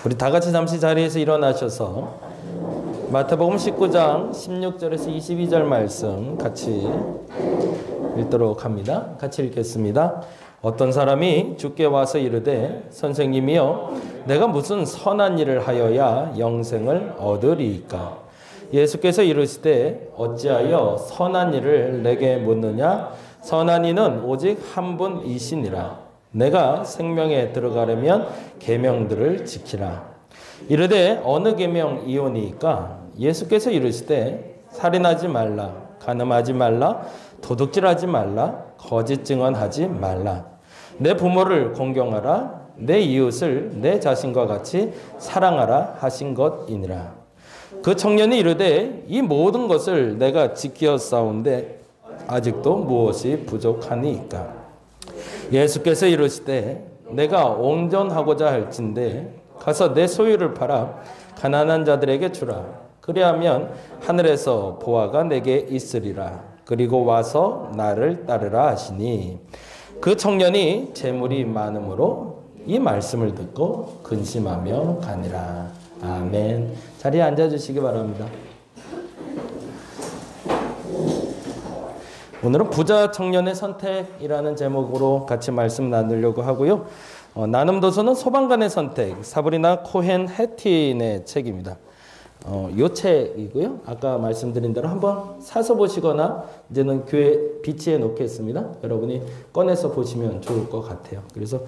우리 다 같이 잠시 자리에서 일어나셔서 마태복음 19장 16절에서 22절 말씀 같이 읽도록 합니다. 같이 읽겠습니다. 어떤 사람이 주께 와서 이르되 선생님이여 내가 무슨 선한 일을 하여야 영생을 얻으리이까? 예수께서 이르시되 어찌하여 선한 일을 내게 묻느냐? 선한 이는 오직 한 분이시니라. 내가 생명에 들어가려면 계명들을 지키라. 이르되 어느 계명이오니이까? 예수께서 이르시되 살인하지 말라, 간음하지 말라, 도둑질하지 말라, 거짓 증언하지 말라. 내 부모를 공경하라, 내 이웃을 내 자신과 같이 사랑하라 하신 것이니라. 그 청년이 이르되 이 모든 것을 내가 지키었사온데 아직도 무엇이 부족하니이까? 예수께서 이르시되 내가 온전하고자 할진대 가서 내 소유를 팔아 가난한 자들에게 주라. 그리하면 하늘에서 보화가 내게 있으리라. 그리고 와서 나를 따르라 하시니 그 청년이 재물이 많음으로 이 말씀을 듣고 근심하며 가니라. 아멘. 자리에 앉아주시기 바랍니다. 오늘은 부자 청년의 선택이라는 제목으로 같이 말씀 나누려고 하고요. 나눔도서는 소방관의 선택, 사브리나 코헨 해틴의 책입니다. 요 책이고요. 아까 말씀드린 대로 한번 사서 보시거나 이제는 교회 비치해 놓겠습니다. 여러분이 꺼내서 보시면 좋을 것 같아요. 그래서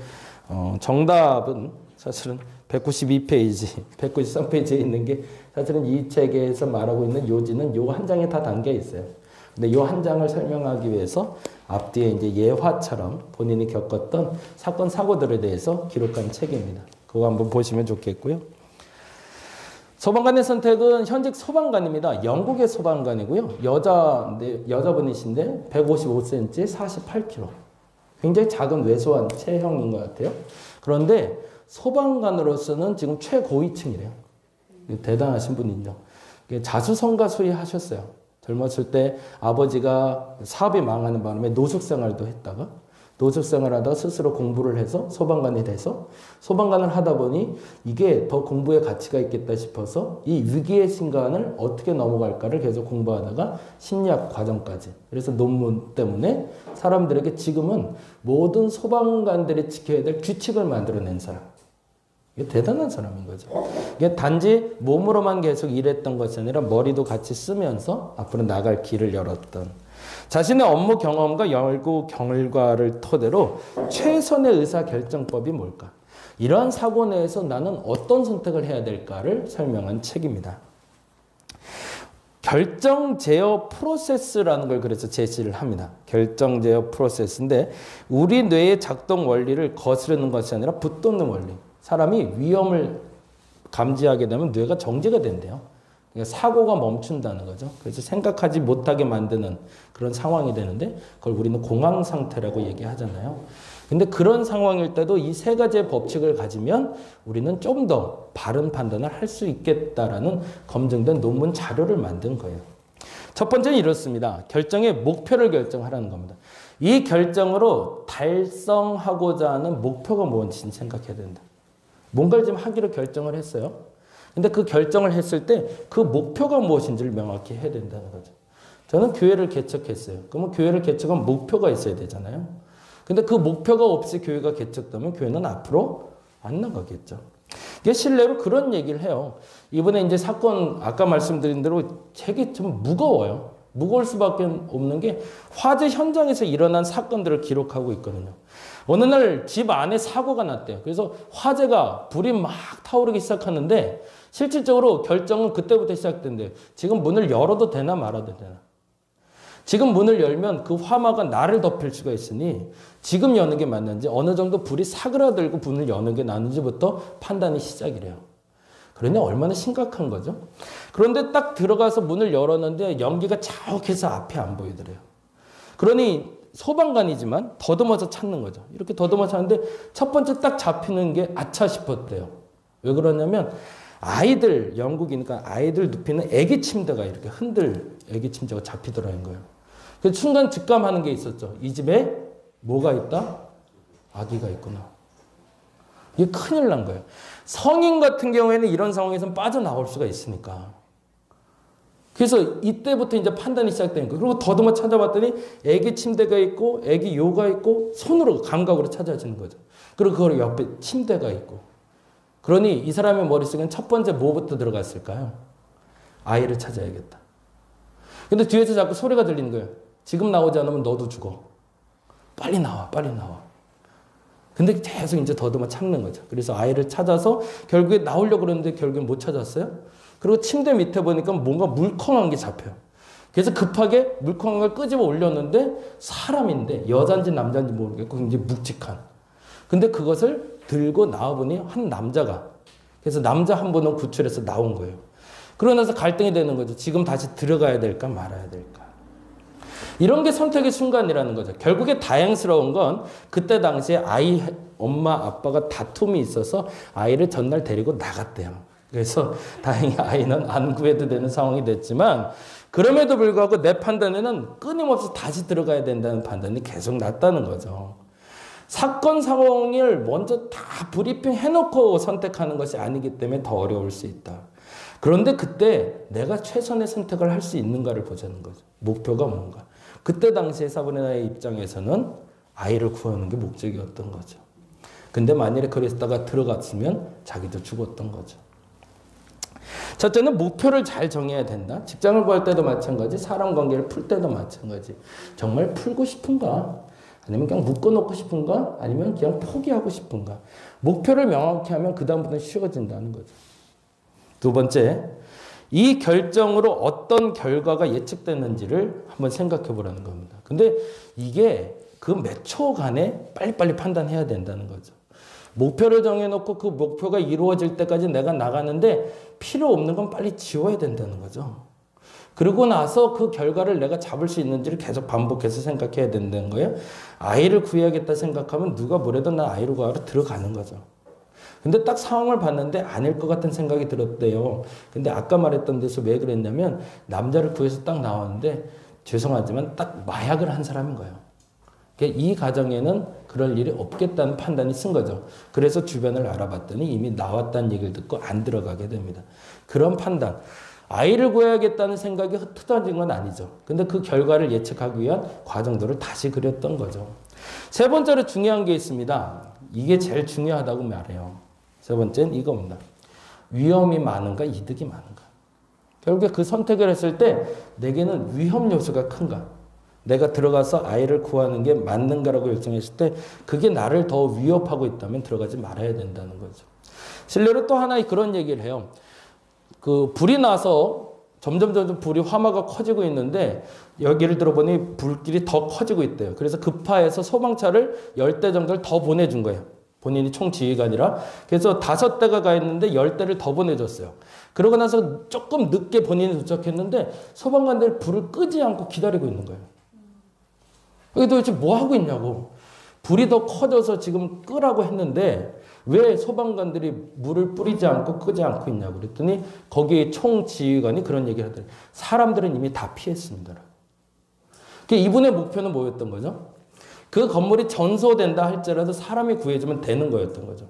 정답은 사실은 192페이지, 193페이지에 있는 게 사실은 이 책에서 말하고 있는 요지는 요 한 장에 다 담겨 있어요. 근데 요 한 장을 설명하기 위해서 앞뒤에 이제 예화처럼 본인이 겪었던 사건, 사고들에 대해서 기록한 책입니다. 그거 한번 보시면 좋겠고요. 소방관의 선택은 현직 소방관입니다. 영국의 소방관이고요. 여자분이신데 155cm, 48kg. 굉장히 작은 왜소한 체형인 것 같아요. 그런데 소방관으로서는 지금 최고위층이래요. 대단하신 분이죠. 자수성가 수의하셨어요. 젊었을 때 아버지가 사업이 망하는 바람에 노숙생활도 했다가 노숙생활하다가 스스로 공부를 해서 소방관이 돼서 소방관을 하다 보니 이게 더 공부에 가치가 있겠다 싶어서 이 위기의 순간을 어떻게 넘어갈까를 계속 공부하다가 심리학 과정까지. 그래서 논문 때문에 사람들에게 지금은 모든 소방관들이 지켜야 될 규칙을 만들어낸 사람. 이게 대단한 사람인 거죠. 이게 단지 몸으로만 계속 일했던 것이 아니라 머리도 같이 쓰면서 앞으로 나갈 길을 열었던 자신의 업무 경험과 연구 결과를 토대로 최선의 의사결정법이 뭘까? 이러한 사고 내에서 나는 어떤 선택을 해야 될까를 설명한 책입니다. 결정 제어 프로세스라는 걸 그래서 제시를 합니다. 결정 제어 프로세스인데 우리 뇌의 작동 원리를 거스르는 것이 아니라 붙돋는 원리. 사람이 위험을 감지하게 되면 뇌가 정지가 된대요. 그러니까 사고가 멈춘다는 거죠. 그래서 생각하지 못하게 만드는 그런 상황이 되는데 그걸 우리는 공황 상태라고 얘기하잖아요. 근데 그런 상황일 때도 이 세 가지의 법칙을 가지면 우리는 좀 더 바른 판단을 할 수 있겠다라는 검증된 논문 자료를 만든 거예요. 첫 번째는 이렇습니다. 결정의 목표를 결정하라는 겁니다. 이 결정으로 달성하고자 하는 목표가 뭔지 생각해야 된다. 뭔가를 좀 하기로 결정을 했어요. 근데 그 결정을 했을 때 그 목표가 무엇인지를 명확히 해야 된다는 거죠. 저는 교회를 개척했어요. 그러면 교회를 개척한 목표가 있어야 되잖아요. 근데 그 목표가 없이 교회가 개척되면 교회는 앞으로 안 나가겠죠. 이게 실례로 그런 얘기를 해요. 이번에 이제 사건, 아까 말씀드린 대로 되게 좀 무거워요. 무거울 수밖에 없는 게 화재 현장에서 일어난 사건들을 기록하고 있거든요. 어느 날 집 안에 사고가 났대요. 그래서 화재가 불이 막 타오르기 시작하는데 실질적으로 결정은 그때부터 시작된대요. 지금 문을 열어도 되나 말아도 되나. 지금 문을 열면 그 화마가 나를 덮일 수가 있으니 지금 여는 게 맞는지 어느 정도 불이 사그라들고 문을 여는 게 나는지부터 판단이 시작이래요. 그러니 얼마나 심각한 거죠. 그런데 딱 들어가서 문을 열었는데 연기가 자욱해서 앞에 안 보이더래요. 그러니 소방관이지만 더듬어서 찾는 거죠. 이렇게 더듬어 찾는데 첫 번째 딱 잡히는 게 아차 싶었대요. 왜 그러냐면 아이들, 영국이니까 아이들 눕히는 애기 침대가 이렇게 애기 침대가 잡히더라는 거예요. 그래서 순간 직감하는 게 있었죠. 이 집에 뭐가 있다? 아기가 있구나. 이게 큰일 난 거예요. 성인 같은 경우에는 이런 상황에서 빠져나올 수가 있으니까. 그래서 이때부터 이제 판단이 시작되는 거예요. 그리고 더듬어 찾아봤더니 애기 침대가 있고 애기 요가 있고 손으로 감각으로 찾아지는 거죠. 그리고 그 옆에 침대가 있고. 그러니 이 사람의 머릿속엔 첫 번째 뭐부터 들어갔을까요? 아이를 찾아야겠다. 근데 뒤에서 자꾸 소리가 들리는 거예요. 지금 나오지 않으면 너도 죽어. 빨리 나와, 빨리 나와. 근데 계속 이제 더듬어 참는 거죠. 그래서 아이를 찾아서 결국에 나오려고 그러는데 결국엔 못 찾았어요. 그리고 침대 밑에 보니까 뭔가 물컹한 게 잡혀요. 그래서 급하게 물컹한 걸 끄집어 올렸는데 사람인데 여잔지 남잔지 모르겠고 굉장히 묵직한. 근데 그것을 들고 나와보니 한 남자가. 그래서 남자 한 분은 구출해서 나온 거예요. 그러고 나서 갈등이 되는 거죠. 지금 다시 들어가야 될까 말아야 될까. 이런 게 선택의 순간이라는 거죠. 결국에 다행스러운 건 그때 당시에 아이, 엄마, 아빠가 다툼이 있어서 아이를 전날 데리고 나갔대요. 그래서 다행히 아이는 안 구해도 되는 상황이 됐지만 그럼에도 불구하고 내 판단에는 끊임없이 다시 들어가야 된다는 판단이 계속 났다는 거죠. 사건 상황을 먼저 다 브리핑 해놓고 선택하는 것이 아니기 때문에 더 어려울 수 있다. 그런데 그때 내가 최선의 선택을 할 수 있는가를 보자는 거죠. 목표가 뭔가. 그때 당시에 사브리나의 입장에서는 아이를 구하는 게 목적이었던 거죠. 근데 만일에 그랬다가 들어갔으면 자기도 죽었던 거죠. 첫째는 목표를 잘 정해야 된다. 직장을 구할 때도 마찬가지, 사람 관계를 풀 때도 마찬가지. 정말 풀고 싶은가? 아니면 그냥 묶어놓고 싶은가? 아니면 그냥 포기하고 싶은가? 목표를 명확히 하면 그 다음부터는 쉬워진다는 거죠. 두 번째, 이 결정으로 어떤 결과가 예측되는지를 한번 생각해 보라는 겁니다. 근데 이게 그 몇 초간에 빨리빨리 판단해야 된다는 거죠. 목표를 정해놓고 그 목표가 이루어질 때까지 내가 나가는데 필요 없는 건 빨리 지워야 된다는 거죠. 그러고 나서 그 결과를 내가 잡을 수 있는지를 계속 반복해서 생각해야 된다는 거예요. 아이를 구해야겠다 생각하면 누가 뭐래도 난 아이를 구하러 들어가는 거죠. 근데 딱 상황을 봤는데 아닐 것 같은 생각이 들었대요. 근데 아까 말했던 데서 왜 그랬냐면 남자를 구해서 딱 나왔는데 죄송하지만 딱 마약을 한 사람인 거예요. 이 가정에는 그럴 일이 없겠다는 판단이 쓴 거죠. 그래서 주변을 알아봤더니 이미 나왔다는 얘기를 듣고 안 들어가게 됩니다. 그런 판단. 아이를 구해야겠다는 생각이 흩어진 건 아니죠. 근데 그 결과를 예측하기 위한 과정들을 다시 그렸던 거죠. 세 번째로 중요한 게 있습니다. 이게 제일 중요하다고 말해요. 세 번째는 이겁니다. 위험이 많은가 이득이 많은가. 결국에 그 선택을 했을 때 내게는 위험 요소가 큰가. 내가 들어가서 아이를 구하는 게 맞는가라고 결정했을 때 그게 나를 더 위협하고 있다면 들어가지 말아야 된다는 거죠. 실례로 또 하나 그런 얘기를 해요. 그 불이 나서 점점 불이 화마가 커지고 있는데 여기를 들어보니 불길이 더 커지고 있대요. 그래서 급파해서 소방차를 10대 정도를 더 보내준 거예요. 본인이 총지휘관이라. 그래서 5대가 가 있는데 10대를 더 보내줬어요. 그러고 나서 조금 늦게 본인이 도착했는데 소방관들이 불을 끄지 않고 기다리고 있는 거예요. 여기 도대체 뭐 하고 있냐고. 불이 더 커져서 지금 끄라고 했는데 왜 소방관들이 물을 뿌리지 않고 끄지 않고 있냐고 그랬더니 거기에 총지휘관이 그런 얘기를 하더래요. 사람들은 이미 다 피했습니다. 이분의 목표는 뭐였던 거죠? 그 건물이 전소된다 할지라도 사람이 구해주면 되는 거였던 거죠.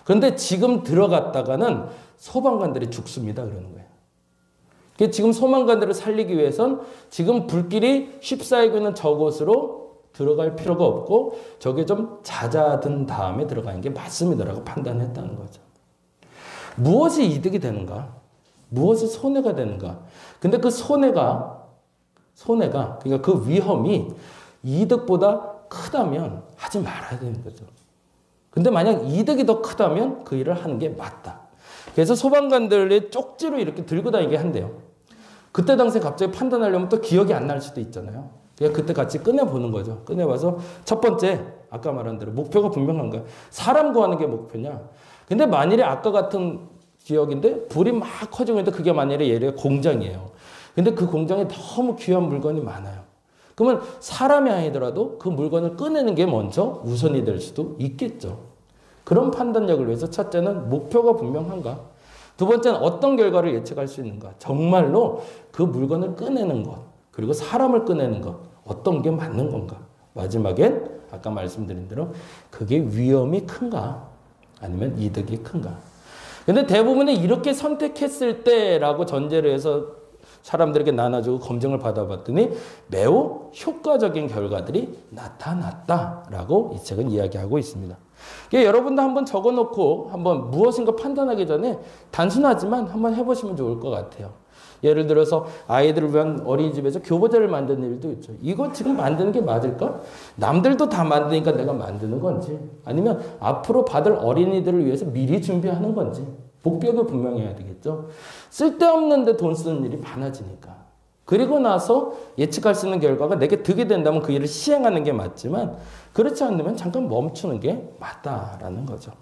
그런데 지금 들어갔다가는 소방관들이 죽습니다. 그러는 거예요. 지금 소방관들을 살리기 위해선 지금 불길이 휩싸이고 있는 저곳으로 들어갈 필요가 없고 저게 좀 잦아든 다음에 들어가는 게 맞습니다라고 판단했다는 거죠. 무엇이 이득이 되는가? 무엇이 손해가 되는가? 근데 그 손해가 그러니까 그 위험이 이득보다 크다면 하지 말아야 되는 거죠. 근데 만약 이득이 더 크다면 그 일을 하는 게 맞다. 그래서 소방관들의 쪽지로 이렇게 들고 다니게 한대요. 그때 당시에 갑자기 판단하려면 또 기억이 안 날 수도 있잖아요. 그냥 그때 같이 꺼내보는 거죠. 꺼내봐서 첫 번째, 아까 말한 대로 목표가 분명한 거예요. 사람 구하는 게 목표냐. 근데 만일에 아까 같은 지역인데 불이 막 커지고 있는데 그게 만일에 예를 공장이에요. 근데 그 공장에 너무 귀한 물건이 많아요. 그러면 사람이 아니더라도 그 물건을 꺼내는 게 먼저 우선이 될 수도 있겠죠. 그런 판단력을 위해서 첫째는 목표가 분명한가. 두 번째는 어떤 결과를 예측할 수 있는가. 정말로 그 물건을 꺼내는 것, 그리고 사람을 꺼내는 것, 어떤 게 맞는 건가. 마지막엔 아까 말씀드린 대로 그게 위험이 큰가. 아니면 이득이 큰가? 근데 대부분은 이렇게 선택했을 때라고 전제를 해서 사람들에게 나눠주고 검증을 받아봤더니 매우 효과적인 결과들이 나타났다라고 이 책은 이야기하고 있습니다. 그러니까 여러분도 한번 적어놓고 한번 무엇인가 판단하기 전에 단순하지만 한번 해보시면 좋을 것 같아요. 예를 들어서 아이들을 위한 어린이집에서 교보제를 만드는 일도 있죠. 이거 지금 만드는 게 맞을까? 남들도 다 만드니까 내가 만드는 건지, 아니면 앞으로 받을 어린이들을 위해서 미리 준비하는 건지, 복벽을 분명히 해야 되겠죠. 쓸데없는데 돈 쓰는 일이 많아지니까. 그리고 나서 예측할 수 있는 결과가 내게 득이 된다면 그 일을 시행하는 게 맞지만, 그렇지 않으면 잠깐 멈추는 게 맞다라는 거죠.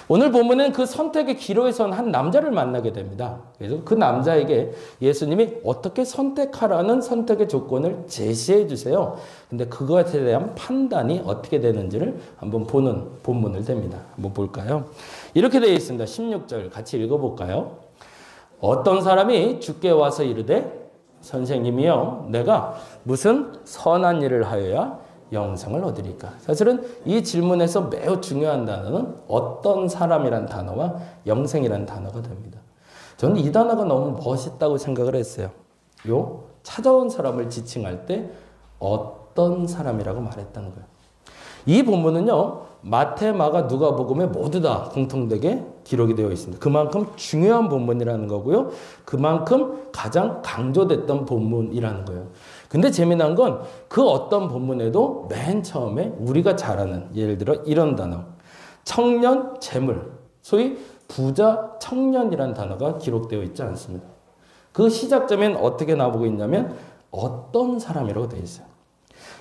오늘 본문은 그 선택의 기로에 선 한 남자를 만나게 됩니다. 그래서 그 남자에게 예수님이 어떻게 선택하라는 선택의 조건을 제시해 주세요. 근데 그것에 대한 판단이 어떻게 되는지를 한번 보는 본문을 됩니다. 한번 볼까요? 이렇게 되어 있습니다. 16절 같이 읽어볼까요? 어떤 사람이 주께 와서 이르되 선생님이여 내가 무슨 선한 일을 하여야 영생을 얻으리까? 사실은 이 질문에서 매우 중요한 단어는 어떤 사람이란 단어와 영생이란 단어가 됩니다. 저는 이 단어가 너무 멋있다고 생각을 했어요. 찾아온 사람을 지칭할 때 어떤 사람이라고 말했다는 거예요. 이 본문은요, 마태, 마가, 누가복음에 모두 다 공통되게 기록이 되어 있습니다. 그만큼 중요한 본문이라는 거고요. 그만큼 가장 강조됐던 본문이라는 거예요. 근데 재미난 건 그 어떤 본문에도 맨 처음에 우리가 잘 아는, 예를 들어 이런 단어, 청년, 재물, 소위 부자, 청년이라는 단어가 기록되어 있지 않습니다. 그 시작점엔 어떻게 나오고 있냐면 어떤 사람이라고 되어 있어요.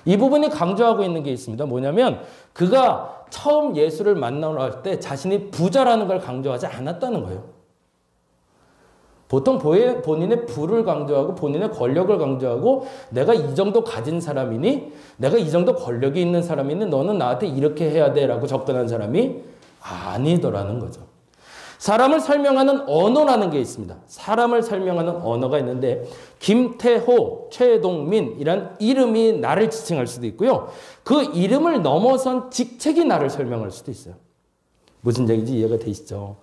이 부분이 강조하고 있는 게 있습니다. 뭐냐면 그가 처음 예수를 만나러 할 때 자신이 부자라는 걸 강조하지 않았다는 거예요. 보통 본인의 부를 강조하고 본인의 권력을 강조하고 내가 이 정도 가진 사람이니, 내가 이 정도 권력이 있는 사람이니 너는 나한테 이렇게 해야 돼 라고 접근한 사람이 아니더라는 거죠. 사람을 설명하는 언어라는 게 있습니다. 사람을 설명하는 언어가 있는데 김태호, 최동민이란 이름이 나를 지칭할 수도 있고요. 그 이름을 넘어선 직책이 나를 설명할 수도 있어요. 무슨 얘기인지 이해가 되시죠?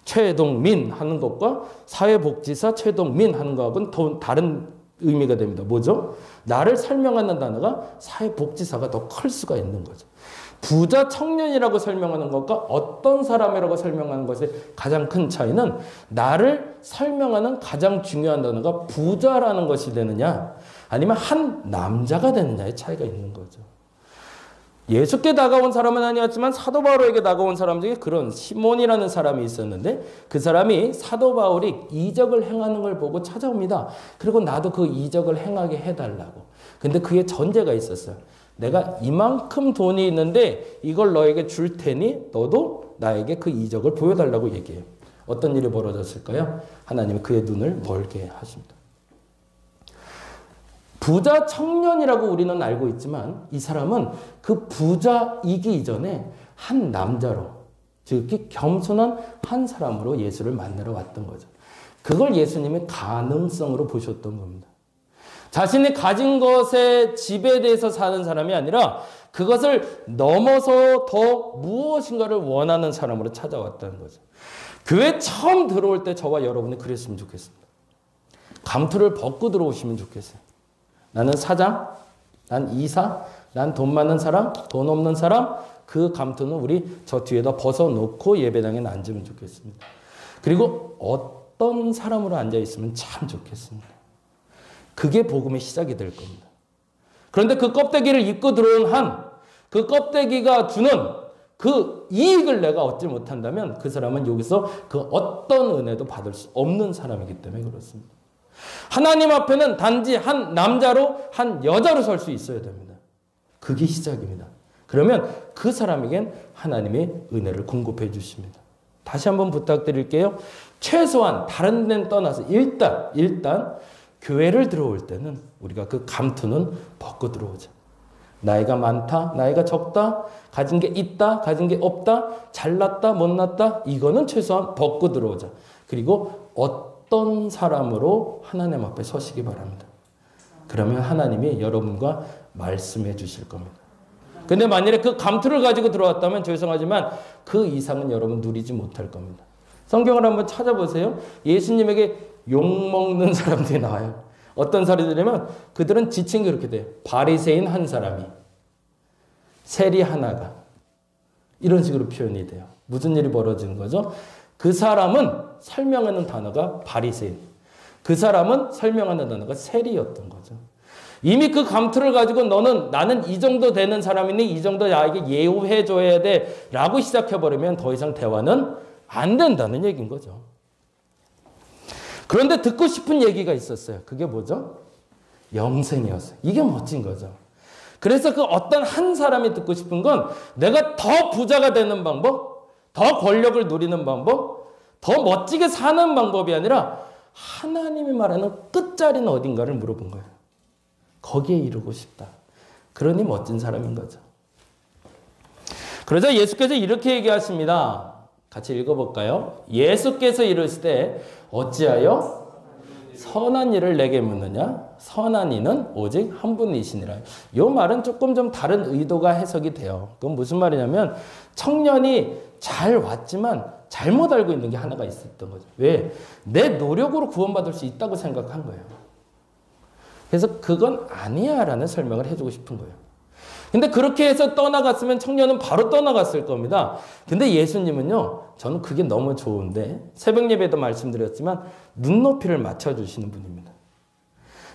최동민 하는 것과 사회복지사 최동민 하는 것하고는 또 다른 의미가 됩니다. 뭐죠? 나를 설명하는 단어가 사회복지사가 더 클 수가 있는 거죠. 부자 청년이라고 설명하는 것과 어떤 사람이라고 설명하는 것의 가장 큰 차이는 나를 설명하는 가장 중요한 단어가 부자라는 것이 되느냐 아니면 한 남자가 되느냐의 차이가 있는 거죠. 예수께 다가온 사람은 아니었지만 사도 바울에게 다가온 사람 중에 그런 시몬이라는 사람이 있었는데 그 사람이 사도 바울이 이적을 행하는 걸 보고 찾아옵니다. 그리고 나도 그 이적을 행하게 해달라고. 근데 그의 전제가 있었어요. 내가 이만큼 돈이 있는데 이걸 너에게 줄 테니 너도 나에게 그 이적을 보여달라고 얘기해요. 어떤 일이 벌어졌을까요? 하나님은 그의 눈을 멀게 하십니다. 부자 청년이라고 우리는 알고 있지만 이 사람은 그 부자이기 이전에 한 남자로, 즉 겸손한 한 사람으로 예수를 만나러 왔던 거죠. 그걸 예수님이 가능성으로 보셨던 겁니다. 자신이 가진 것의 집에 대해서 사는 사람이 아니라 그것을 넘어서 더 무엇인가를 원하는 사람으로 찾아왔다는 거죠. 교회 처음 들어올 때 저와 여러분이 그랬으면 좋겠습니다. 감투를 벗고 들어오시면 좋겠어요. 나는 사장, 난 이사, 난 돈 많은 사람, 돈 없는 사람, 그 감투는 우리 저 뒤에다 벗어놓고 예배당에 앉으면 좋겠습니다. 그리고 어떤 사람으로 앉아있으면 참 좋겠습니다. 그게 복음의 시작이 될 겁니다. 그런데 그 껍데기를 입고 들어온 한, 그 껍데기가 주는 그 이익을 내가 얻지 못한다면 그 사람은 여기서 그 어떤 은혜도 받을 수 없는 사람이기 때문에 그렇습니다. 하나님 앞에는 단지 한 남자로 한 여자로 설 수 있어야 됩니다. 그게 시작입니다. 그러면 그 사람에겐 하나님의 은혜를 공급해 주십니다. 다시 한번 부탁드릴게요. 최소한 다른 데는 떠나서 일단 교회를 들어올 때는 우리가 그 감투는 벗고 들어오자. 나이가 많다, 나이가 적다, 가진 게 있다, 가진 게 없다, 잘났다, 못났다, 이거는 최소한 벗고 들어오자. 그리고 어떤 사람으로 하나님 앞에 서시기 바랍니다. 그러면 하나님이 여러분과 말씀해 주실 겁니다. 근데 만약에 그 감투를 가지고 들어왔다면 죄송하지만 그 이상은 여러분 누리지 못할 겁니다. 성경을 한번 찾아보세요. 예수님에게 욕먹는 사람들이 나와요. 어떤 사람들이냐면 그들은 지칭이 그렇게 돼요. 바리새인 한 사람이, 세리 하나가, 이런 식으로 표현이 돼요. 무슨 일이 벌어지는 거죠? 그 사람은 설명하는 단어가 바리새인, 그 사람은 설명하는 단어가 세리였던 거죠. 이미 그 감투를 가지고 나는 이 정도 되는 사람이니 이 정도 나에게 예우해줘야 돼 라고 시작해버리면 더 이상 대화는 안 된다는 얘기인 거죠. 그런데 듣고 싶은 얘기가 있었어요. 그게 뭐죠? 영생이었어요. 이게 멋진 거죠. 그래서 그 어떤 한 사람이 듣고 싶은 건 내가 더 부자가 되는 방법, 더 권력을 누리는 방법, 더 멋지게 사는 방법이 아니라 하나님이 말하는 끝자리는 어딘가를 물어본 거예요. 거기에 이르고 싶다. 그러니 멋진 사람인 거죠. 그러자 예수께서 이렇게 얘기하십니다. 같이 읽어볼까요? 예수께서 이르실 때 어찌하여 선한 일을 내게 묻느냐? 선한 이는 오직 한 분이시니라. 이 말은 조금 좀 다른 의도가 해석이 돼요. 그건 무슨 말이냐면 청년이 잘 왔지만 잘못 알고 있는 게 하나가 있었던 거죠. 왜? 내 노력으로 구원받을 수 있다고 생각한 거예요. 그래서 그건 아니야 라는 설명을 해주고 싶은 거예요. 근데 그렇게 해서 떠나갔으면 청년은 바로 떠나갔을 겁니다. 근데 예수님은요, 저는 그게 너무 좋은데, 새벽 예배도 말씀드렸지만, 눈높이를 맞춰주시는 분입니다.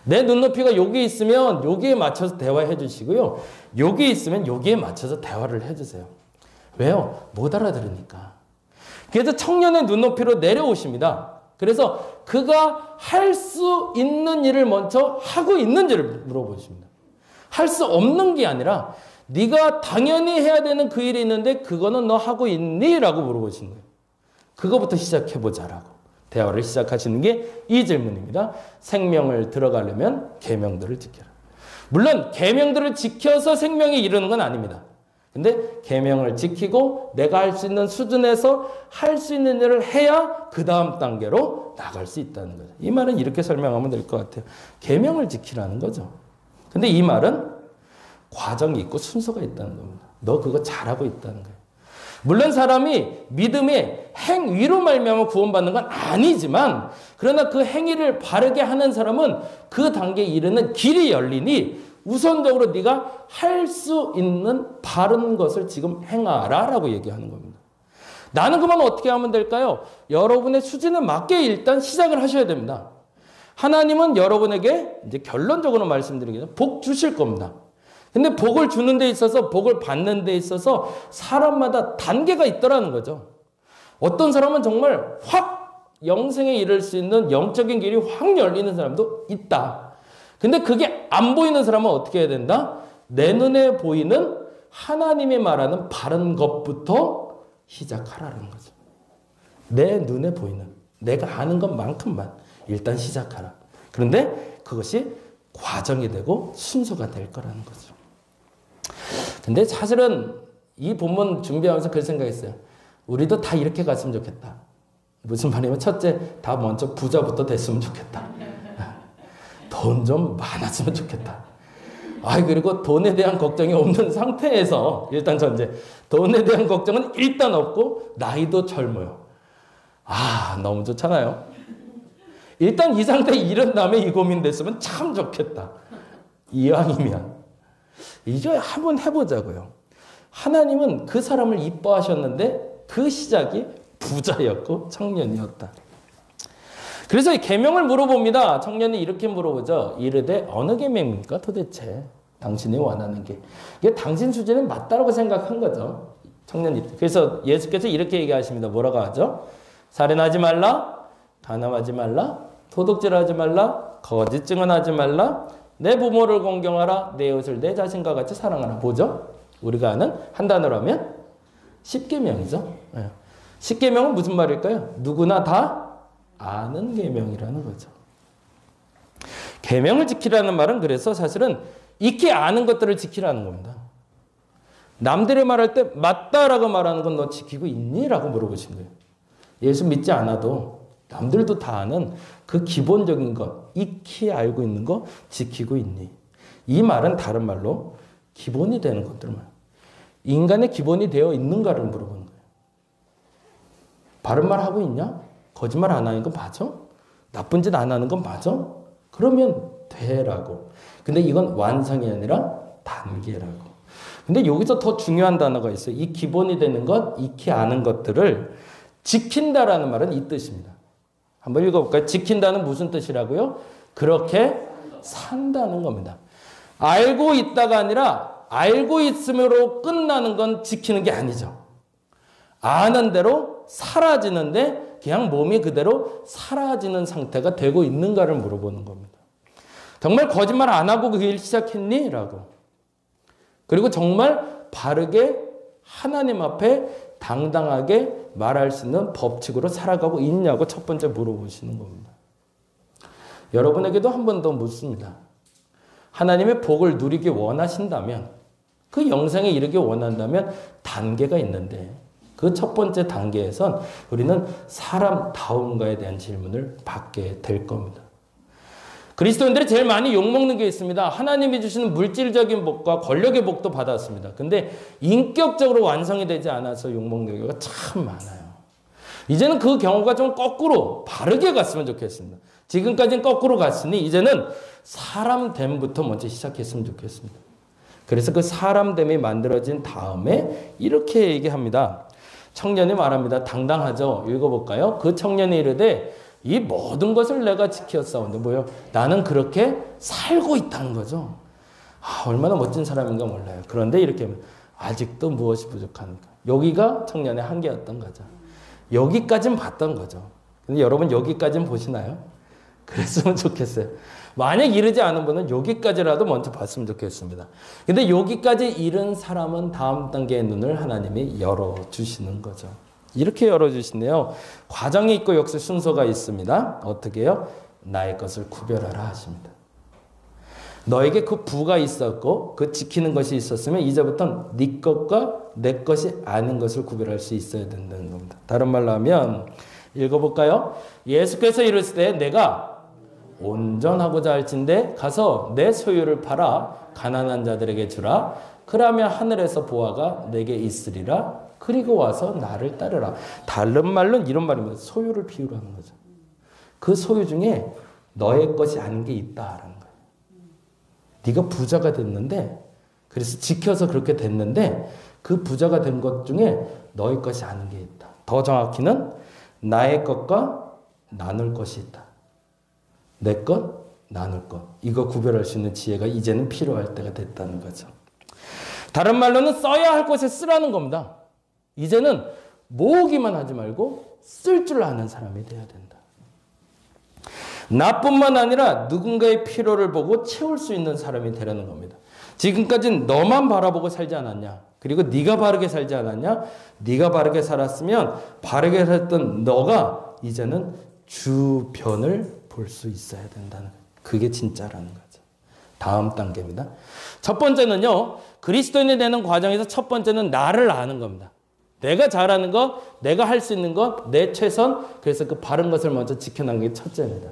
내 눈높이가 여기 있으면 여기에 맞춰서 대화해 주시고요. 여기 있으면 여기에 맞춰서 대화를 해주세요. 왜요? 못 알아들으니까. 그래서 청년의 눈높이로 내려오십니다. 그래서 그가 할 수 있는 일을 먼저 하고 있는지를 물어보십니다. 할 수 없는 게 아니라 네가 당연히 해야 되는 그 일이 있는데 그거는 너 하고 있니? 라고 물어보시는 거예요. 그거부터 시작해보자라고 대화를 시작하시는 게 이 질문입니다. 생명을 들어가려면 계명들을 지켜라. 물론 계명들을 지켜서 생명에 이르는 건 아닙니다. 근데 계명을 지키고 내가 할 수 있는 수준에서 할 수 있는 일을 해야 그 다음 단계로 나갈 수 있다는 거죠. 이 말은 이렇게 설명하면 될 것 같아요. 계명을 지키라는 거죠. 근데 이 말은 과정이 있고 순서가 있다는 겁니다. 너 그거 잘하고 있다는 거예요. 물론 사람이 믿음의 행위로 말미암아 구원받는 건 아니지만 그러나 그 행위를 바르게 하는 사람은 그 단계에 이르는 길이 열리니 우선적으로 네가 할 수 있는 바른 것을 지금 행하라 라고 얘기하는 겁니다. 나는 그러면 어떻게 하면 될까요? 여러분의 수준에 맞게 일단 시작을 하셔야 됩니다. 하나님은 여러분에게 이제 결론적으로 말씀드리겠습니다. 복 주실 겁니다. 근데 복을 주는 데 있어서 복을 받는 데 있어서 사람마다 단계가 있더라는 거죠. 어떤 사람은 정말 확 영생에 이를 수 있는 영적인 길이 확 열리는 사람도 있다. 근데 그게 안 보이는 사람은 어떻게 해야 된다? 내 눈에 보이는 하나님이 말하는 바른 것부터 시작하라는 거죠. 내 눈에 보이는 내가 아는 것만큼만 일단 시작하라. 그런데 그것이 과정이 되고 순서가 될 거라는 거죠. 근데 사실은 이 본문 준비하면서 그런 생각했어요. 우리도 다 이렇게 갔으면 좋겠다. 무슨 말이냐면 첫째, 다 먼저 부자부터 됐으면 좋겠다. 돈 좀 많았으면 좋겠다. 그리고 돈에 대한 걱정이 없는 상태에서 일단 전제, 돈에 대한 걱정은 일단 없고 나이도 젊어요. 너무 좋잖아요. 일단 이 상태에 이른 다음에 이 고민 됐으면 참 좋겠다. 이왕이면. 이제 한번 해보자고요. 하나님은 그 사람을 이뻐하셨는데 그 시작이 부자였고 청년이었다. 그래서 이 계명을 물어봅니다. 청년이 이렇게 물어보죠. 이르되 어느 계명입니까 도대체? 당신이 원하는 게. 이게 당신 수준에 맞다라고 생각한 거죠. 청년이. 그래서 예수께서 이렇게 얘기하십니다. 뭐라고 하죠? 살인하지 말라, 간음하지 말라, 도둑질하지 말라, 거짓 증언하지 말라, 내 부모를 공경하라, 내 이웃을 내 자신과 같이 사랑하라. 뭐죠? 우리가 아는 한 단어로 하면 10계명이죠. 10계명은 무슨 말일까요? 누구나 다 아는 계명이라는 거죠. 계명을 지키라는 말은 그래서 사실은 익히 아는 것들을 지키라는 겁니다. 남들이 말할 때 맞다라고 말하는 건 너 지키고 있니? 라고 물어보신 거예요. 예수 믿지 않아도 남들도 다 아는 그 기본적인 것, 익히 알고 있는 거 지키고 있니? 이 말은 다른 말로 기본이 되는 것들만. 인간의 기본이 되어 있는가를 물어보는 거예요. 바른 말 하고 있냐? 거짓말 안 하는 건 맞아? 나쁜 짓 안 하는 건 맞아? 그러면 돼라고. 근데 이건 완성이 아니라 단계라고. 근데 여기서 더 중요한 단어가 있어요. 이 기본이 되는 것, 익히 아는 것들을 지킨다라는 말은 이 뜻입니다. 한번 읽어볼까요? 지킨다는 무슨 뜻이라고요? 그렇게 산다는 겁니다. 알고 있다가 아니라 알고 있음으로 끝나는 건 지키는 게 아니죠. 아는 대로 사라지는데 그냥 몸이 그대로 사라지는 상태가 되고 있는가를 물어보는 겁니다. 정말 거짓말 안 하고 그 일 시작했니? 라고. 그리고 정말 바르게 하나님 앞에 당당하게 말할 수 있는 법칙으로 살아가고 있냐고 첫 번째 물어보시는 겁니다. 여러분에게도 한 번 더 묻습니다. 하나님의 복을 누리기 원하신다면, 그 영생에 이르기 원한다면 단계가 있는데 그 첫 번째 단계에선 우리는 사람다움과에 대한 질문을 받게 될 겁니다. 그리스도인들이 제일 많이 욕먹는 게 있습니다. 하나님이 주시는 물질적인 복과 권력의 복도 받았습니다. 근데 인격적으로 완성이 되지 않아서 욕먹는 경우가 참 많아요. 이제는 그 경우가 좀 거꾸로 바르게 갔으면 좋겠습니다. 지금까지는 거꾸로 갔으니 이제는 사람됨부터 먼저 시작했으면 좋겠습니다. 그래서 그 사람됨이 만들어진 다음에 이렇게 얘기합니다. 청년이 말합니다. 당당하죠? 읽어볼까요? 그 청년이 이르되 이 모든 것을 내가 지켰사온데 뭐요? 나는 그렇게 살고 있다는 거죠. 얼마나 멋진 사람인가 몰라요. 그런데 이렇게 아직도 무엇이 부족합니까? 여기가 청년의 한계였던 거죠. 여기까지는 봤던 거죠. 근데 여러분 여기까지는 보시나요? 그랬으면 좋겠어요. 만약 이르지 않은 분은 여기까지라도 먼저 봤으면 좋겠습니다. 근데 여기까지 이른 사람은 다음 단계의 눈을 하나님이 열어주시는 거죠. 이렇게 열어주시네요. 과정이 있고 역시 순서가 있습니다. 어떻게 해요? 나의 것을 구별하라 하십니다. 너에게 그 부가 있었고 그 지키는 것이 있었으면 이제부터는 네 것과 내 것이 아닌 것을 구별할 수 있어야 된다는 겁니다. 다른 말로 하면 읽어볼까요? 예수께서 이르실 때 내가 온전하고자 할진대 가서 내 소유를 팔아 가난한 자들에게 주라. 그러면 하늘에서 보화가 내게 있으리라. 그리고 와서 나를 따르라. 다른 말로는 이런 말입니다. 소유를 비유로 하는 거죠. 그 소유 중에 너의 것이 아닌 게 있다라는 거예요. 네가 부자가 됐는데 그래서 지켜서 그렇게 됐는데 그 부자가 된 것 중에 너의 것이 아닌 게 있다. 더 정확히는 나의 것과 나눌 것이 있다. 내 것, 나눌 것. 이거 구별할 수 있는 지혜가 이제는 필요할 때가 됐다는 거죠. 다른 말로는 써야 할 곳에 쓰라는 겁니다. 이제는 모으기만 하지 말고 쓸 줄 아는 사람이 돼야 된다. 나뿐만 아니라 누군가의 필요를 보고 채울 수 있는 사람이 되라는 겁니다. 지금까지는 너만 바라보고 살지 않았냐? 그리고 네가 바르게 살지 않았냐? 네가 바르게 살았으면 바르게 살던 너가 이제는 주변을 볼 수 있어야 된다는 거예요. 그게 진짜라는 거죠. 다음 단계입니다. 첫 번째는요. 그리스도인이 되는 과정에서 첫 번째는 나를 아는 겁니다. 내가 잘하는 것, 내가 할 수 있는 것, 내 최선, 그래서 그 바른 것을 먼저 지켜나가는 게 첫째입니다.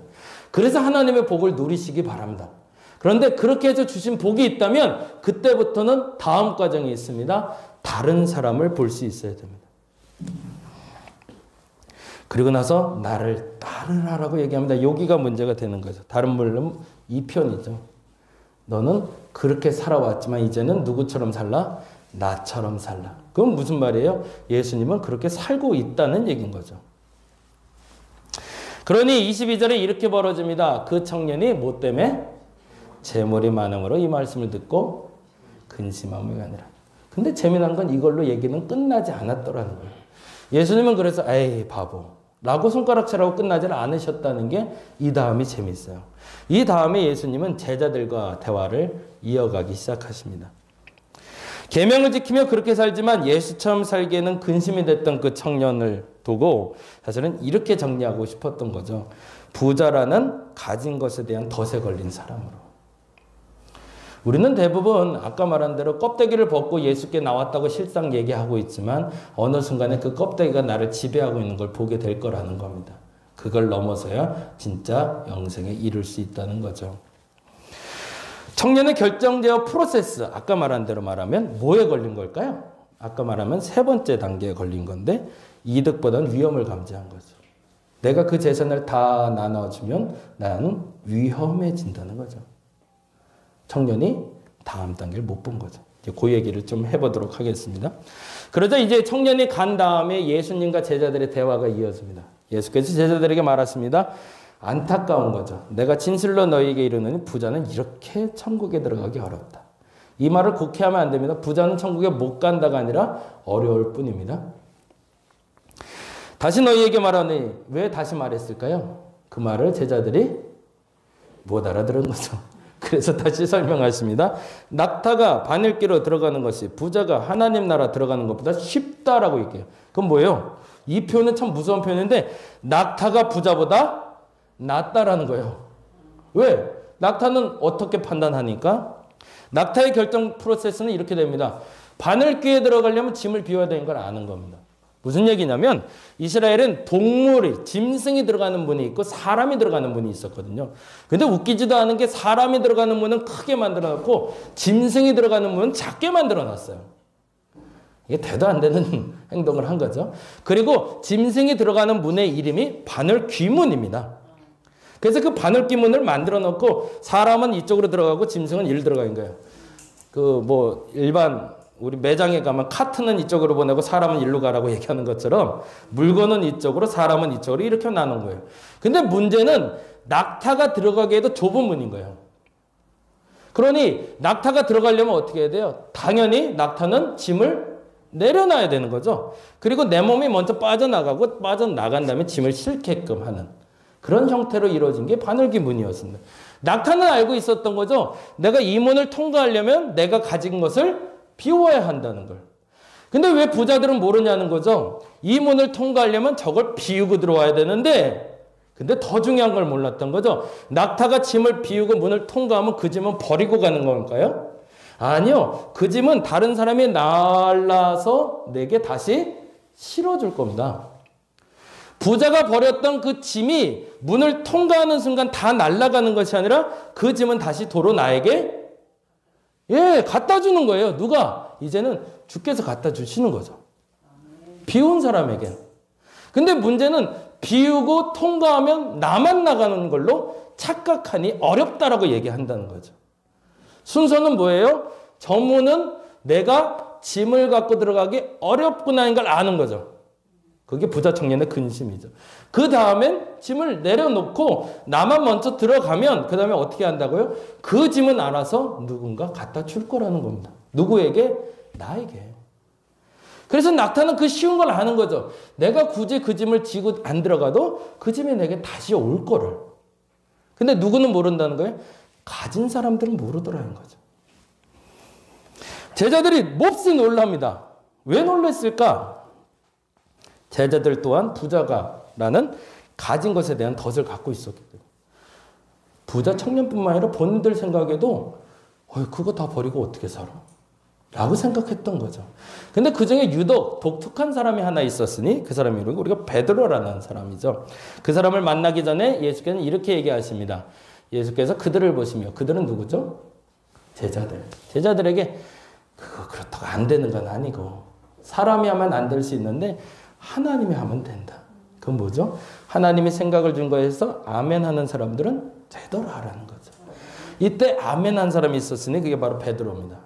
그래서 하나님의 복을 누리시기 바랍니다. 그런데 그렇게 해서 주신 복이 있다면 그때부터는 다음 과정이 있습니다. 다른 사람을 볼 수 있어야 됩니다. 그리고 나서 나를 따르라라고 얘기합니다. 여기가 문제가 되는 거죠. 다른 말로 2편이죠. 너는 그렇게 살아왔지만 이제는 누구처럼 살라? 나처럼 살라. 그건 무슨 말이에요? 예수님은 그렇게 살고 있다는 얘기인 거죠. 그러니 22절에 이렇게 벌어집니다. 그 청년이 뭐 때문에? 재물이 많음으로 이 말씀을 듣고 근심함이 아니라. 근데 재미난 건 이걸로 얘기는 끝나지 않았더라는 거예요. 예수님은 그래서 에이 바보 라고 손가락질하고 끝나지 않으셨다는 게 이 다음이 재밌어요. 이 다음에 예수님은 제자들과 대화를 이어가기 시작하십니다. 계명을 지키며 그렇게 살지만 예수처럼 살기에는 근심이 됐던 그 청년을 두고 사실은 이렇게 정리하고 싶었던 거죠. 부자라는 가진 것에 대한 덫에 걸린 사람으로. 우리는 대부분 아까 말한 대로 껍데기를 벗고 예수께 나왔다고 실상 얘기하고 있지만 어느 순간에 그 껍데기가 나를 지배하고 있는 걸 보게 될 거라는 겁니다. 그걸 넘어서야 진짜 영생에 이룰 수 있다는 거죠. 청년의 결정제어 프로세스, 아까 말한 대로 말하면 뭐에 걸린 걸까요? 아까 말하면 세 번째 단계에 걸린 건데 이득보다는 위험을 감지한 거죠. 내가 그 재산을 다 나눠주면 나는 위험해진다는 거죠. 청년이 다음 단계를 못 본 거죠. 이제 그 얘기를 좀 해보도록 하겠습니다. 그러자 이제 청년이 간 다음에 예수님과 제자들의 대화가 이어집니다. 예수께서 제자들에게 말했습니다. 안타까운 거죠. 내가 진실로 너희에게 이르노니 부자는 이렇게 천국에 들어가기 어렵다. 이 말을 굳게 하면 안 됩니다. 부자는 천국에 못 간다가 아니라 어려울 뿐입니다. 다시 너희에게 말하니 왜 다시 말했을까요? 그 말을 제자들이 못 알아들은 거죠. 그래서 다시 설명하십니다. 낙타가 바늘귀로 들어가는 것이 부자가 하나님 나라 들어가는 것보다 쉽다라고 얘기해요. 그건 뭐예요? 이 표현은 참 무서운 표현인데 낙타가 부자보다 낫다라는 거예요. 왜? 낙타는 어떻게 판단하니까? 낙타의 결정 프로세스는 이렇게 됩니다. 바늘귀에 들어가려면 짐을 비워야 되는 걸 아는 겁니다. 무슨 얘기냐면 이스라엘은 동물이, 짐승이 들어가는 문이 있고 사람이 들어가는 문이 있었거든요. 근데 웃기지도 않은 게 사람이 들어가는 문은 크게 만들어 놓고 짐승이 들어가는 문은 작게 만들어 놨어요. 이게 대도 안 되는 행동을 한 거죠. 그리고 짐승이 들어가는 문의 이름이 바늘귀문입니다. 그래서 그 바늘귀문을 만들어 놓고 사람은 이쪽으로 들어가고 짐승은 이리로 들어가는 거예요. 일반 우리 매장에 가면 카트는 이쪽으로 보내고 사람은 이리로 가라고 얘기하는 것처럼 물건은 이쪽으로 사람은 이쪽으로 이렇게 나눈 거예요. 근데 문제는 낙타가 들어가기에도 좁은 문인 거예요. 그러니 낙타가 들어가려면 어떻게 해야 돼요? 당연히 낙타는 짐을 내려놔야 되는 거죠. 그리고 내 몸이 먼저 빠져나가고 빠져나간 다음에 짐을 실게끔 하는 그런 형태로 이루어진 게 바늘귀 문이었습니다. 낙타는 알고 있었던 거죠. 내가 이 문을 통과하려면 내가 가진 것을 비워야 한다는 걸. 근데 왜 부자들은 모르냐는 거죠. 이 문을 통과하려면 저걸 비우고 들어와야 되는데 근데 더 중요한 걸 몰랐던 거죠. 낙타가 짐을 비우고 문을 통과하면 그 짐은 버리고 가는 걸까요? 아니요. 그 짐은 다른 사람이 날라서 내게 다시 실어줄 겁니다. 부자가 버렸던 그 짐이 문을 통과하는 순간 다 날아가는 것이 아니라 그 짐은 다시 도로 나에게 갖다 주는 거예요. 누가? 이제는 주께서 갖다 주시는 거죠. 비운 사람에게. 근데 문제는 비우고 통과하면 나만 나가는 걸로 착각하니 어렵다라고 얘기한다는 거죠. 순서는 뭐예요? 저 문은 내가 짐을 갖고 들어가기 어렵구나인 걸 아는 거죠. 그게 부자 청년의 근심이죠. 그 다음엔 짐을 내려놓고 나만 먼저 들어가면 그 다음에 어떻게 한다고요? 그 짐은 알아서 누군가 갖다 줄 거라는 겁니다. 누구에게? 나에게. 그래서 낙타는 그 쉬운 걸 아는 거죠. 내가 굳이 그 짐을 지고 안 들어가도 그 짐이 내게 다시 올 거를. 근데 누구는 모른다는 거예요? 가진 사람들은 모르더라는 거죠. 제자들이 몹시 놀랍니다. 왜 놀랐을까? 제자들 또한 부자가라는 가진 것에 대한 덫을 갖고 있었기 때문에. 부자 청년뿐만 아니라 본인들 생각에도 그거 다 버리고 어떻게 살아? 라고 생각했던 거죠. 근데 그 중에 유독 독특한 사람이 하나 있었으니 그 사람이 우리가 베드로라는 사람이죠. 그 사람을 만나기 전에 예수께서는 이렇게 얘기하십니다. 예수께서 그들을 보시며 그들은 누구죠? 제자들. 제자들에게 그거 그렇다고 안 되는 건 아니고 사람이 하면 안 될 수 있는데 하나님이 하면 된다. 그건 뭐죠? 하나님이 생각을 준 거에서 아멘 하는 사람들은 제대로 하라는 거죠. 이때 아멘 한 사람이 있었으니 그게 바로 베드로입니다.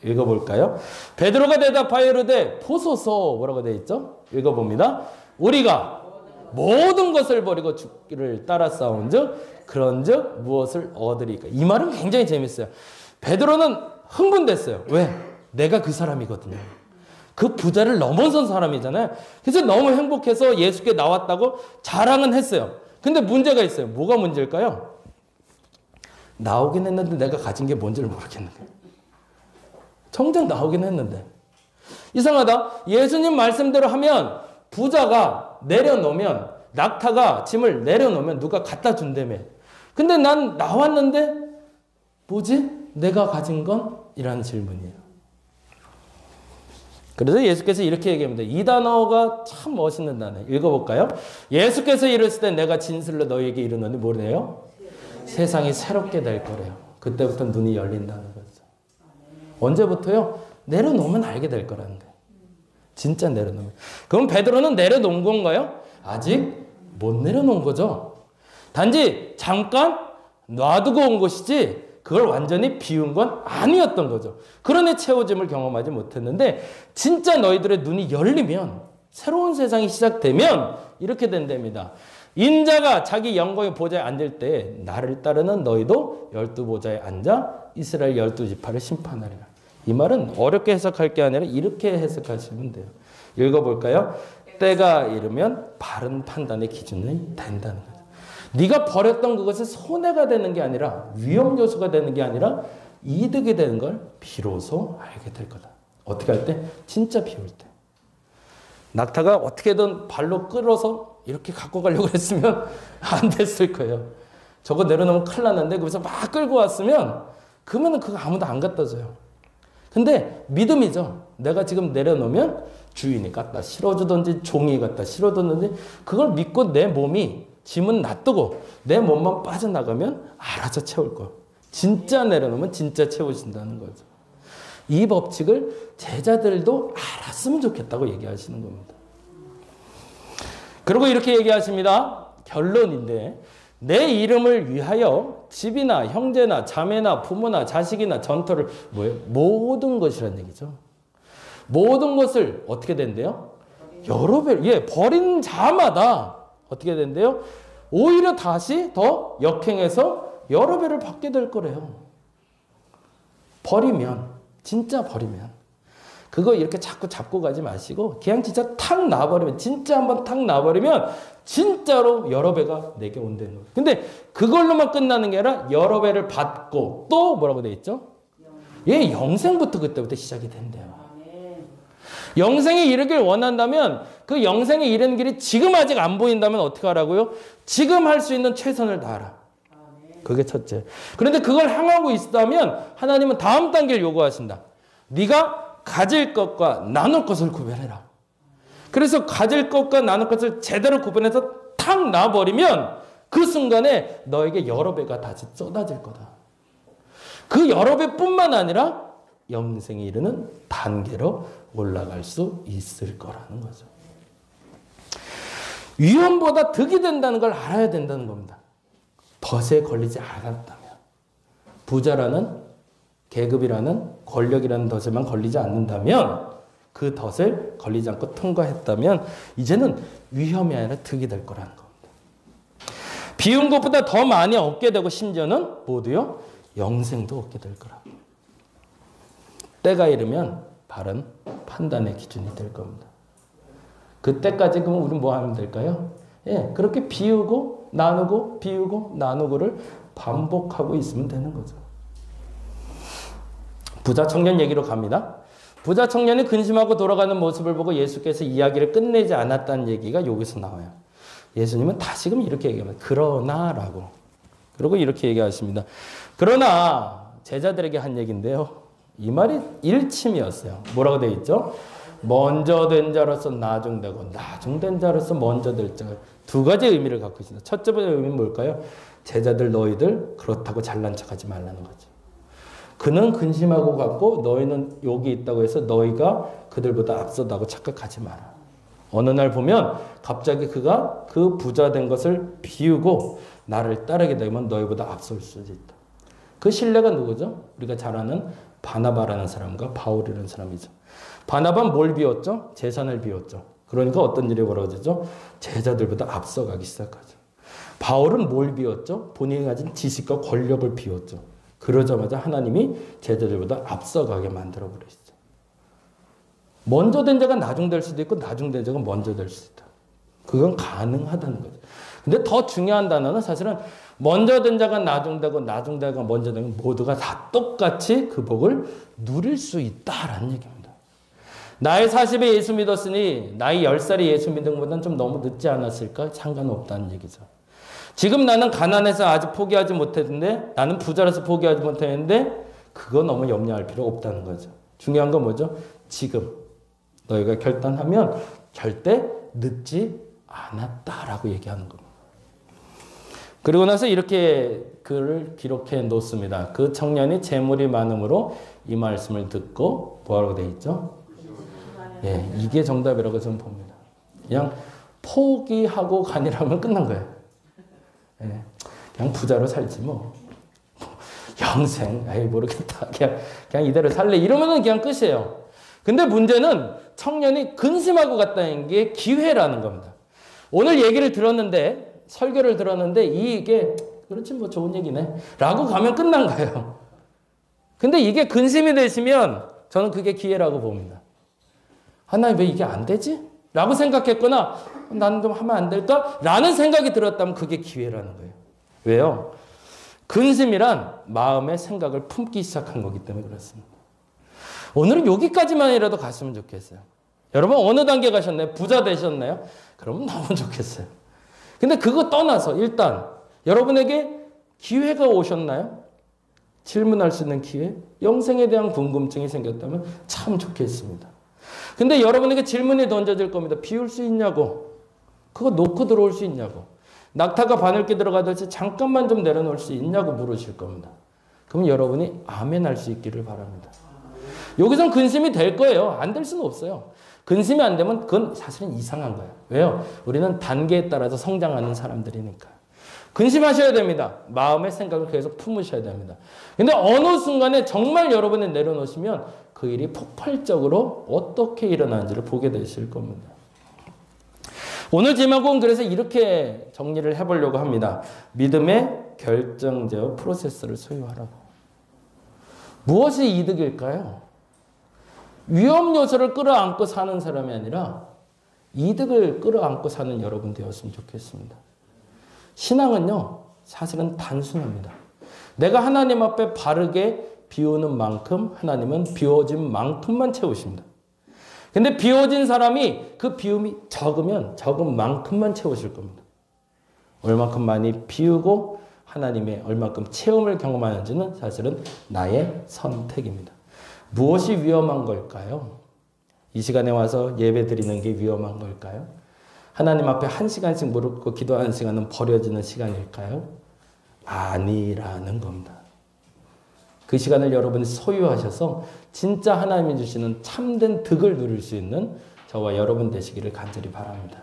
읽어볼까요? 베드로가 대답하여 이르되 보소서 뭐라고 되어 있죠? 읽어봅니다. 우리가 모든 것을 버리고 주기를 따라 싸운즉 그런즉 무엇을 얻으리까? 이 말은 굉장히 재밌어요. 베드로는 흥분됐어요. 왜? 내가 그 사람이거든요. 그 부자를 넘어선 사람이잖아요. 그래서 너무 행복해서 예수께 나왔다고 자랑은 했어요. 근데 문제가 있어요. 뭐가 문제일까요? 나오긴 했는데 내가 가진 게 뭔지를 모르겠는 거예요. 정작 나오긴 했는데. 이상하다. 예수님 말씀대로 하면 부자가 내려놓으면 낙타가 짐을 내려놓으면 누가 갖다 준다며. 근데 난 나왔는데 뭐지? 내가 가진 건? 이라는 질문이에요. 그래서 예수께서 이렇게 얘기합니다. 이 단어가 참 멋있는 단어예요. 읽어볼까요? 예수께서 이르실 때 내가 진실로 너희에게 이르노니 뭐래요? 세상이 새롭게 될 거래요. 그때부터 눈이 열린다는 거죠. 언제부터요? 내려놓으면 알게 될 거라는 거예요. 진짜 내려놓으면. 그럼 베드로는 내려놓은 건가요? 아직 못 내려놓은 거죠. 단지 잠깐 놔두고 온 것이지 그걸 완전히 비운 건 아니었던 거죠. 그러니 채워짐을 경험하지 못했는데 진짜 너희들의 눈이 열리면 새로운 세상이 시작되면 이렇게 된답니다. 인자가 자기 영광의 보좌에 앉을 때 나를 따르는 너희도 12보좌에 앉아 이스라엘 12지파를 심판하리라. 이 말은 어렵게 해석할 게 아니라 이렇게 해석하시면 돼요. 읽어볼까요? 때가 이르면 바른 판단의 기준이 된다는 거죠. 네가 버렸던 그것이 손해가 되는 게 아니라 위험 요소가 되는 게 아니라 이득이 되는 걸 비로소 알게 될 거다. 어떻게 할 때? 진짜 비울 때. 낙타가 어떻게든 발로 끌어서 이렇게 갖고 가려고 했으면 안 됐을 거예요. 저거 내려놓으면 큰일 났는데 거기서 막 끌고 왔으면 그러면 그거 아무도 안 갖다 줘요. 근데 믿음이죠. 내가 지금 내려놓으면 주인이 갖다 실어주든지 종이 갖다 실어주든지 그걸 믿고 내 몸이 짐은 놔두고 내 몸만 빠져나가면 알아서 채울 거예요. 진짜 내려놓으면 진짜 채우신다는 거죠. 이 법칙을 제자들도 알았으면 좋겠다고 얘기하시는 겁니다. 그리고 이렇게 얘기하십니다. 결론인데 내 이름을 위하여 집이나 형제나 자매나 부모나 자식이나 전토를 뭐예요? 모든 것이라는 얘기죠. 모든 것을 어떻게 된대요? 여러 배, 버린 자마다 어떻게 된대요? 오히려 다시 더 역행해서 여러 배를 받게 될 거래요. 버리면, 진짜 버리면. 그거 이렇게 자꾸 잡고 가지 마시고 그냥 진짜 탁 놔버리면, 진짜 한번 탁 놔버리면 진짜로 여러 배가 내게 온다는 거예요. 근데 그걸로만 끝나는 게 아니라 여러 배를 받고 또 뭐라고 돼 있죠? 영생부터 그때부터 시작이 된대요. 영생에 이르길 원한다면 그 영생에 이르는 길이 지금 아직 안 보인다면 어떻게 하라고요? 지금 할 수 있는 최선을 다하라. 그게 첫째. 그런데 그걸 향하고 있다면 하나님은 다음 단계를 요구하신다. 네가 가질 것과 나눌 것을 구별해라. 그래서 가질 것과 나눌 것을 제대로 구분해서 탁 놔버리면 그 순간에 너에게 여러 배가 다시 쏟아질 거다. 그 여러 배뿐만 아니라 영생에 이르는 단계로 올라갈 수 있을 거라는 거죠. 위험보다 득이 된다는 걸 알아야 된다는 겁니다. 덫에 걸리지 않았다면. 부자라는 계급이라는 권력이라는 덫에만 걸리지 않는다면 그 덫을 걸리지 않고 통과했다면 이제는 위험이 아니라 득이 될 거라는 겁니다. 비운 것보다 더 많이 얻게 되고 심지어는 모두요 영생도 얻게 될 거라. 때가 이르면 바른 판단의 기준이 될 겁니다. 그때까지 그럼 우리는 뭐 하면 될까요? 그렇게 비우고 나누고 비우고 나누고를 반복하고 있으면 되는 거죠. 부자 청년 얘기로 갑니다. 부자 청년이 근심하고 돌아가는 모습을 보고 예수께서 이야기를 끝내지 않았다는 얘기가 여기서 나와요. 예수님은 다시금 이렇게 얘기합니다. 그러나라고. 그리고 이렇게 얘기하십니다. 그러나 제자들에게 한 얘기인데요. 이 말이 일침이었어요. 뭐라고 되어 있죠? 먼저 된 자로서 나중되고 나중된 자로서 먼저 될 자. 두 가지 의미를 갖고 있습니다. 첫째 번째 의미는 뭘까요? 제자들 너희들 그렇다고 잘난 척하지 말라는 거죠. 그는 근심하고 갔고 너희는 여기 있다고 해서 너희가 그들보다 앞서다고 착각하지 마라. 어느 날 보면 갑자기 그가 그 부자 된 것을 비우고 나를 따르게 되면 너희보다 앞설 수도 있다. 그 신뢰가 누구죠? 우리가 잘 아는 바나바라는 사람과 바울이라는 사람이죠. 바나바는 뭘 비웠죠? 재산을 비웠죠. 그러니까 어떤 일이 벌어지죠? 제자들보다 앞서가기 시작하죠. 바울은 뭘 비웠죠? 본인이 가진 지식과 권력을 비웠죠. 그러자마자 하나님이 제자들보다 앞서가게 만들어버리시죠. 먼저 된 자가 나중될 수도 있고 나중된 자가 먼저 될 수도 있다. 그건 가능하다는 거죠. 근데 더 중요한 단어는 사실은 먼저 된 자가 나중되고 나중된 자가 먼저 되면 모두가 다 똑같이 그 복을 누릴 수 있다라는 얘기입니다. 나이 40에 예수 믿었으니 나이 10살에 예수 믿은 것보다는 좀 너무 늦지 않았을까? 상관없다는 얘기죠. 지금 나는 가난해서 아직 포기하지 못했는데 나는 부자라서 포기하지 못했는데 그거 너무 염려할 필요 없다는 거죠. 중요한 건 뭐죠? 지금 너희가 결단하면 절대 늦지 않았다라고 얘기하는 겁니다. 그리고 나서 이렇게 글을 기록해 놓습니다. 그 청년이 재물이 많음으로 이 말씀을 듣고 뭐라고 돼 있죠? 예, 이게 정답이라고 저는 봅니다. 그냥 포기하고 간이라면 끝난 거예요. 예, 그냥 부자로 살지 뭐. 영생, 아이 모르겠다. 그냥 이대로 살래. 이러면은 그냥 끝이에요. 근데 문제는 청년이 근심하고 갔다는 게 기회라는 겁니다. 오늘 얘기를 들었는데, 설교를 들었는데, 이게, 그렇지 뭐 좋은 얘기네. 라고 가면 끝난 거예요. 근데 이게 근심이 되시면 저는 그게 기회라고 봅니다. 하나님 왜 이게 안 되지? 라고 생각했거나, 나는 좀 하면 안 될까? 라는 생각이 들었다면 그게 기회라는 거예요. 왜요? 근심이란 마음의 생각을 품기 시작한 거기 때문에 그렇습니다. 오늘은 여기까지만이라도 갔으면 좋겠어요. 여러분 어느 단계 가셨나요? 부자 되셨나요? 그러면 너무 좋겠어요. 근데 그거 떠나서 일단 여러분에게 기회가 오셨나요? 질문할 수 있는 기회? 영생에 대한 궁금증이 생겼다면 참 좋겠습니다. 근데 여러분에게 질문이 던져질 겁니다. 비울 수 있냐고. 그거 놓고 들어올 수 있냐고. 낙타가 바늘기 들어가듯이 잠깐만 좀 내려놓을 수 있냐고 물으실 겁니다. 그럼 여러분이 아멘 할 수 있기를 바랍니다. 여기선 근심이 될 거예요. 안 될 수는 없어요. 근심이 안 되면 그건 사실은 이상한 거예요. 왜요? 우리는 단계에 따라서 성장하는 사람들이니까. 근심하셔야 됩니다. 마음의 생각을 계속 품으셔야 됩니다. 근데 어느 순간에 정말 여러분이 내려놓으시면 그 일이 폭발적으로 어떻게 일어나는지를 보게 되실 겁니다. 오늘 제목은 그래서 이렇게 정리를 해보려고 합니다. 믿음의 결정제어 프로세스를 소유하라고. 무엇이 이득일까요? 위험 요소를 끌어안고 사는 사람이 아니라 이득을 끌어안고 사는 여러분 되었으면 좋겠습니다. 신앙은요, 사실은 단순합니다. 내가 하나님 앞에 바르게 비우는 만큼 하나님은 비워진 만큼만 채우십니다. 근데 비워진 사람이 그 비움이 적으면 적은 만큼만 채우실 겁니다. 얼만큼 많이 비우고 하나님의 얼만큼 체험을 경험하는지는 사실은 나의 선택입니다. 무엇이 위험한 걸까요? 이 시간에 와서 예배 드리는 게 위험한 걸까요? 하나님 앞에 1시간씩 무릎 꿇고 기도하는 시간은 버려지는 시간일까요? 아니라는 겁니다. 그 시간을 여러분이 소유하셔서 진짜 하나님이 주시는 참된 득을 누릴 수 있는 저와 여러분 되시기를 간절히 바랍니다.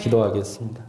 기도하겠습니다.